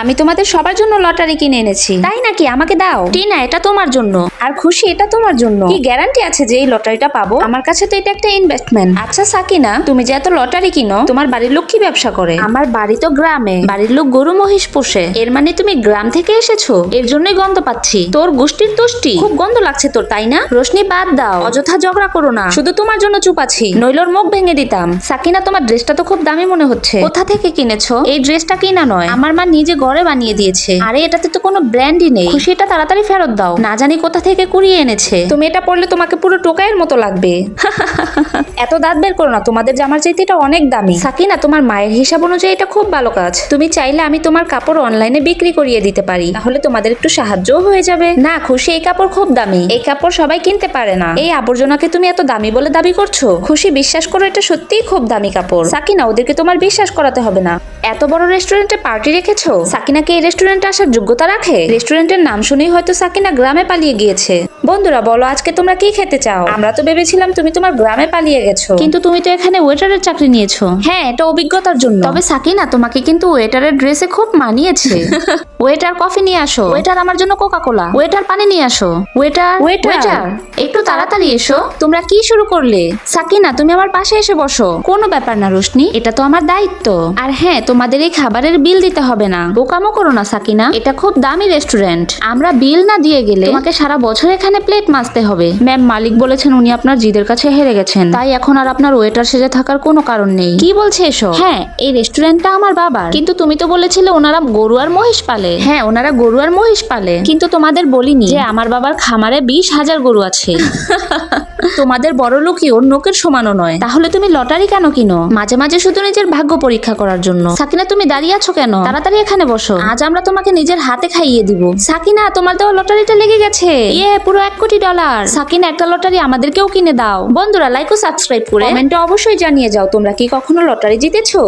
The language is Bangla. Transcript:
আমি তোমাদের সবার জন্য লটারি কিনে এনেছি। তাই নাকি? আমাকে দাও। টিনা, এটা তোমার জন্য। আর খুশি, এটা তোমার জন্য। কি গ্যারান্টি আছে যে এই লটারিটা পাবো? আমার কাছে তো এটা একটা ইনভেস্টমেন্ট। আচ্ছা সাকিনা, তুমি যে এত লটারি কিনো, তোমার বাড়ির লোক কি ব্যবসা করে? আমার বাড়ি তো গ্রামে। বাড়ির লোক গরু মহিষ পোষে। এর মানে তুমি গ্রাম থেকে এসেছো? এর জন্যই গন্ধ পাচ্ছি। তোর গোষ্ঠীর তুষ্টি খুব গন্ধ লাগছে তোর, তাই না? রোশনি, বাদ দাও, অযথা ঝগড়া করো না। শুধু তোমার জন্য চুপ আছি, নইলোর মুখ ভেঙে দিতাম। সাকিনা, তোমার ড্রেসটা তো খুব দামি মনে হচ্ছে। কোথা থেকে কিনেছো? এই ড্রেসটা কিনা নয়, আমার মা নিজে ঘরে বানিয়ে দিয়েছে। আরে এটাতে তো কোনো ব্র্যান্ডই নেই। খুশি, এটা তাড়াতাড়ি ফেরত দাও। না জানি কোথা থেকে কুড়িয়ে এনেছে। তুমি এটা পরলে তোমাকে পুরো টোকাইয়ের মতো লাগবে। এত দাঁত বের করো না, তোমাদের জামার চাইতে এটা অনেক দামি। সাকিনা, তোমার মায়ের হিসাব অনুযায়ী এটা খুব ভালো কাজ। তুমি চাইলে আমি তোমার কাপড় অনলাইনে বিক্রি করিয়ে দিতে পারি, তাহলে তোমাদের একটু সাহায্যও হয়ে যাবে। না খুশি, এই কাপড় খুব দামি। এই কাপড় সবাই কিনতে পারে না। এই আবর্জনাকে তুমি এত দামি বলে দাবি করছো? খুশি, বিশ্বাস করো, এটা সত্যিই খুব দামি কাপড়। সাকিনা, ওদেরকে তোমার বিশ্বাস করাতে হবে না। এত বড় রেস্টুরেন্টে পার্টি রেখেছো? সাকিনা কি এই রেস্টুরেন্টে আসার যোগ্যতা রাখে? রেস্টুরেন্টের নাম শুনেই হয়তো সাকিনা গ্রামে পালিয়ে গিয়েছে। বন্ধুরা বলো, আজকে তোমরা কি খেতে চাও? আমরা তো ভেবেছিলাম তুমি তোমার গ্রামে পালিয়ে গেছো, কিন্তু তুমি তো এখানে ওয়েটারের চাকরি নিয়েছো। হ্যাঁ, এটা অভিজ্ঞতার জন্য। তবে সাকিনা, তোমাকে কিন্তু ওয়েটারের ড্রেসে খুব মানিয়েছে। ওয়েটার, কফি নিয়ে আসো। ওয়েটার, আমার জন্য কোকা কোলা। ওয়েটার, পানি নিয়ে আসো। ওয়েটার, ওয়েটার, একটু তাড়াতাড়ি এসো। তোমরা কি শুরু করলে? সাকিনা, তুমি আমার পাশে এসে বসো। কোনো ব্যাপার না রোশনি, এটা তো আমার দায়িত্ব। আর হ্যাঁ, তোমাদের এই খাবারের বিল দিতে হবে না। বোকামো করো না সাকিনা, এটা খুব দামি রেস্টুরেন্ট। আমরা বিল না দিয়ে গেলে তোমাকে সারা বছর এখানে প্লেট মাজতে হবে। ম্যাম, মালিক বলেছেন উনি আপনার জিদের কাছে হেরে গেছেন, তাই এখন আর আপনার ওয়েটার সেজে থাকার কোনো কারণ নেই। কি বলছে এসব? হ্যাঁ, এই রেস্টুরেন্টটা আমার বাবার, কিন্তু তুমি তো বলেছিলে ওনারা গরু আর মহিষ পালে। হ্যাঁ, ওনারা গরু আর মহিষ পালে, কিন্তু তোমাদের বলিনি যে আমার বাবার খামারে 20,000 গরু আছে। তোমাদের বড় লোকই ওর নোকের সমানও নয়। তাহলে তুমি লটারি কেন কিনো? মাঝে মাঝে শুধু নিজের ভাগ্য পরীক্ষা করার জন্য। সাকিনা, তুমি দাঁড়িয়ে আছো কেন? তাড়াতাড়ি এখানে বসো, আজ আমরা তোমাকে নিজের হাতে খাইয়ে দিব। সাকিনা, তোমার দেওয়া লটারিটা লেগে গেছে। পুরো $1 কোটি। সাকিনা, একটা লটারি আমাদেরকেও কিনে দাও। বন্ধুরা, লাইক ও সাবস্ক্রাইব করে কমেন্টে অবশ্যই জানিয়ে যাও তোমরা কি কখনো লটারি জিতেছো।